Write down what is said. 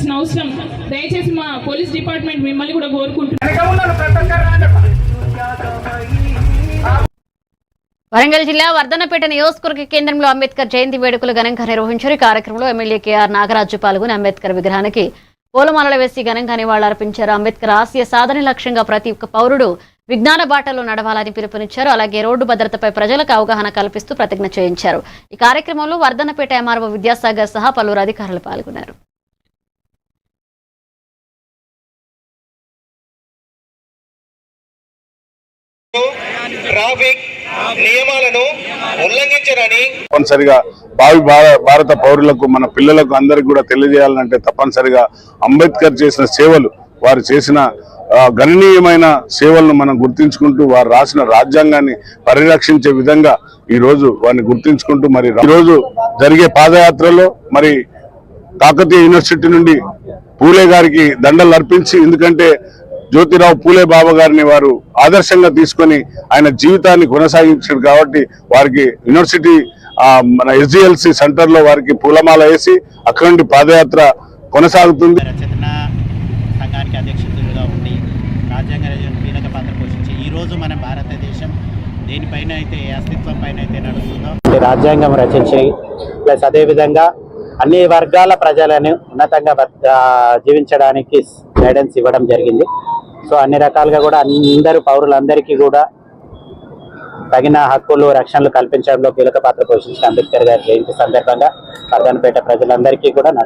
చేయాల్సిన అవసరం దయచేసి మా పోలీస్ డిపార్ట్మెంట్ మిమ్మల్ని కూడా కోరుకుంటున్నాను. వరంగల్ జిల్లా వర్ధన్నపేట నియోజకవర్గ కేంద్రంలో అంబేద్కర్ జయంతి వేడుకలు ఘనంగా నిర్వహించారు. ఈ కార్యక్రమంలో ఎమ్మెల్యే కేఆర్ నాగరాజు పాల్గొని అంబేద్కర్ విగ్రహానికి పూలమాలలు వేసి ఘనంగా నివాళులర్పించారు. అంబేద్కర్ ఆశయ సాధన లక్ష్యంగా ప్రతి ఒక్క పౌరుడు విజ్ఞాన బాటలో నడవాలని పిలుపునిచ్చారు. అలాగే రోడ్డు భద్రతపై ప్రజలకు అవగాహన కల్పిస్తూ ప్రతిజ్ఞ చేయించారు. ఈ కార్యక్రమంలో వర్ధన్నపేట ఎంఆర్ఓ విద్యాసాగర్ సహా పలువురు అధికారులు పాల్గొన్నారు. ట్రాఫిక్ నియమాలను ఉల్లంఘించరని తప్పనిసరిగా భారత పౌరులకు మన పిల్లలకు అందరికి కూడా తెలియజేయాలంటే తప్పనిసరిగా అంబేద్కర్ చేసిన సేవలు, వారు చేసిన గణనీయమైన సేవలను మనం గుర్తించుకుంటూ వారు రాసిన రాజ్యాంగాన్ని పరిరక్షించే విధంగా ఈ రోజు వారిని గుర్తించుకుంటూ మరి ఈ రోజు జరిగే పాదయాత్రలో మరి కాకతీయ యూనివర్సిటీ నుండి పూలే గారికి దండలు అర్పించి, ఎందుకంటే జ్యోతిరావు పూలే బాబా గారిని వారు ఆదర్శంగా తీసుకొని ఆయన జీవితాన్ని కొనసాగించారు కాబట్టి వారికి యూనివర్సిటీ మన ఎస్జిఎల్సి సెంటర్ లో వారికి పూలమాల వేసి అక్కడి నుండి పాదయాత్ర కొనసాగుతుంది. సంఘానికి అధ్యక్షులుగా ఉండి రాజ్యాంగ రచన కీలక పాత్ర పోషించి ఈ రోజు మన భారతదేశం దేనిపైన అయితే అస్తిత్వం పైన అయితే నడుస్తుందో రాజ్యాంగం రచించి ప్లస్ అదేవిధంగా అన్ని వర్గాల ప్రజలను ఉన్నతంగా జీవించడానికి గైడెన్స్ ఇవ్వడం జరిగింది. సో అన్ని రకాలుగా కూడా అందరూ పౌరులందరికీ కూడా తగిన హక్కులు రక్షణలు కల్పించడంలో కీలక పాత్ర పోషించిన అంబేద్కర్ గారి జయంతి సందర్భంగా వర్ధన్నపేట ప్రజలందరికీ కూడా నా